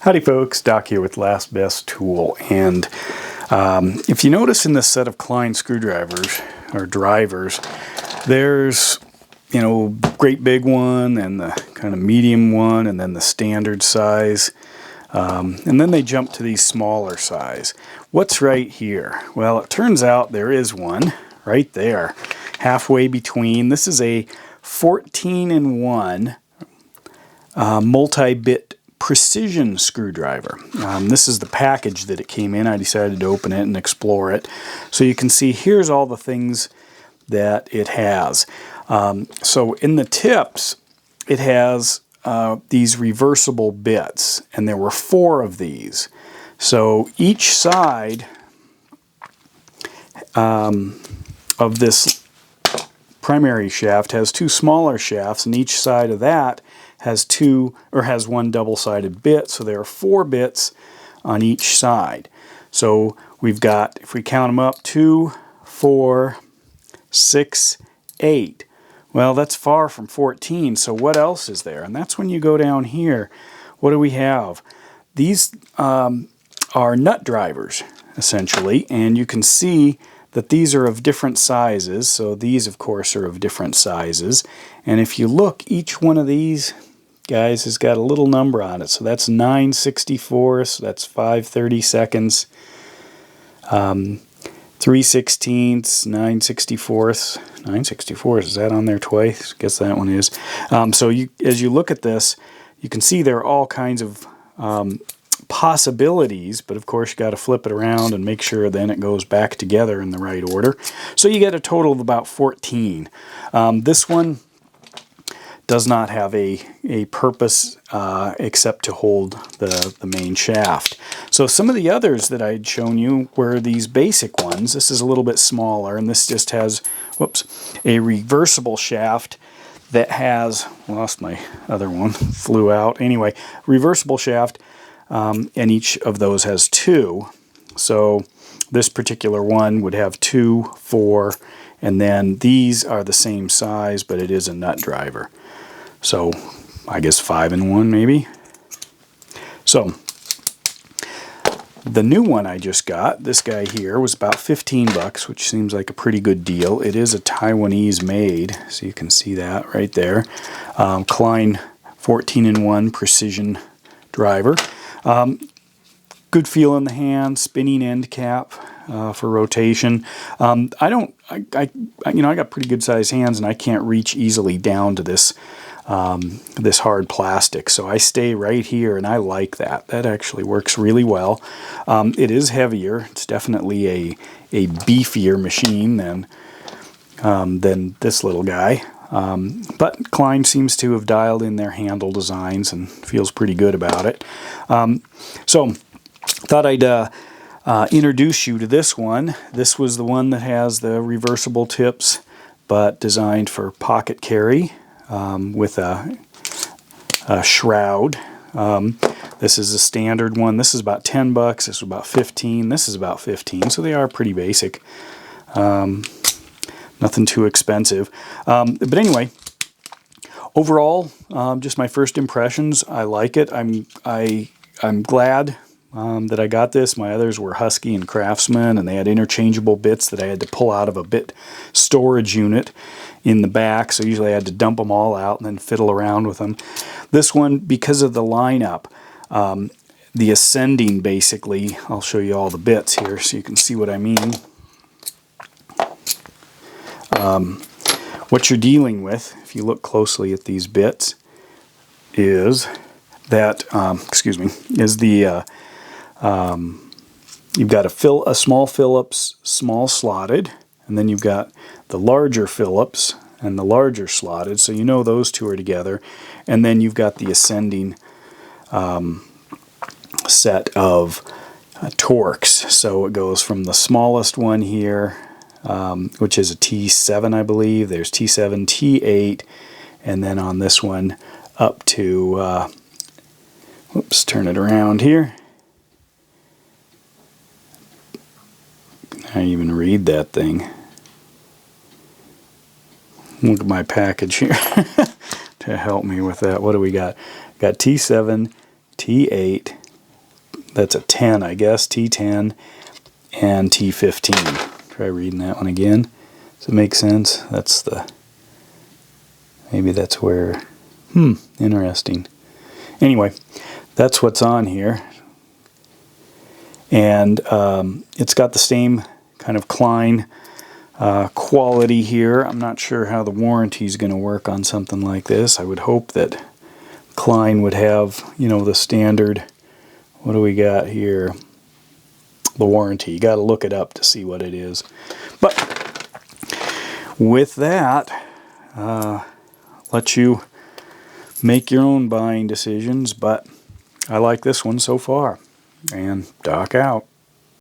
Howdy folks, Doc here with Last Best Tool, and if you notice in this set of Klein screwdrivers, or drivers, there's, great big one, and the kind of medium one, and then the standard size, and then they jump to these smaller size. What's right here? Well, it turns out there is one right there, halfway between. This is a 14-in-1 multi-bit precision screwdriver. This is the package that it came in. I decided to open it and explore it. So you can see here's all the things that it has. So in the tips, it has these reversible bits, and there were 4 of these. So each side of this primary shaft has 2 smaller shafts, and each side of that has one double-sided bit, so there are 4 bits on each side. So we've got, if we count them up, 2, 4, 6, 8. Well, that's far from 14, so what else is there? And that's when you go down here. What do we have? These are nut drivers, essentially, and you can see that these are of different sizes. So these, of course, are of different sizes. And if you look, each one of these guys has got a little number on it. So that's 9/64, that's 5/32, 3/16, 9/64. 9/64, is that on there twice? I guess that one is. So as you look at this, you can see there are all kinds of possibilities, but of course you got to flip it around and make sure then it goes back together in the right order. So you get a total of about 14. This one does not have a purpose except to hold the main shaft. So some of the others that I'd shown you were these basic ones. This is a little bit smaller, and this just has, a reversible shaft that has, lost my other one, flew out. Anyway, reversible shaft, and each of those has 2. So this particular one would have 2, 4, and then these are the same size, but it is a nut driver. So I guess 5-in-1 maybe. So the new one I just got, this guy here, was about 15 bucks, which seems like a pretty good deal. It is a Taiwanese made, so you can see that right there. Klein 14-in-1 precision driver. Good feel in the hand, spinning end cap for rotation. I got pretty good sized hands, and I can't reach easily down to this this hard plastic, so I stay right here, and I like that. That actually works really well. It is heavier. It's definitely a beefier machine than this little guy. But Klein seems to have dialed in their handle designs and feels pretty good about it. So thought I'd introduce you to this one. This was the one that has the reversible tips, but designed for pocket carry with a shroud. This is a standard one. This is about 10 bucks. This is about 15. This is about 15. So they are pretty basic. Nothing too expensive. But anyway, overall, just my first impressions. I like it. I'm glad that I got this. My others were Husky and Craftsman, and they had interchangeable bits that I had to pull out of a bit storage unit in the back. So usually I had to dump them all out and then fiddle around with them. This one, because of the lineup, the ascending basically, I'll show you all the bits here so you can see what I mean. What you're dealing with, if you look closely at these bits, is that, is the, you've got a small Phillips, small slotted, and then you've got the larger Phillips and the larger slotted, so you know those two are together, and then you've got the ascending set of Torx. So it goes from the smallest one here, which is a T7, I believe. There's T7, T8, and then on this one up to, turn it around here. I can't even read that thing. Look at my package here to help me with that. What do we got? Got T7, T8, that's a 10, I guess, T10 and T15. Try reading that one again. Does it make sense? That's the, maybe that's where, interesting. Anyway, that's what's on here. And it's got the same kind of Klein quality here. I'm not sure how the warranty is going to work on something like this. I would hope that Klein would have, you know, the standard, what do we got here? The warranty. You got to look it up to see what it is. But with that, let you make your own buying decisions, but I like this one so far. And Doc out.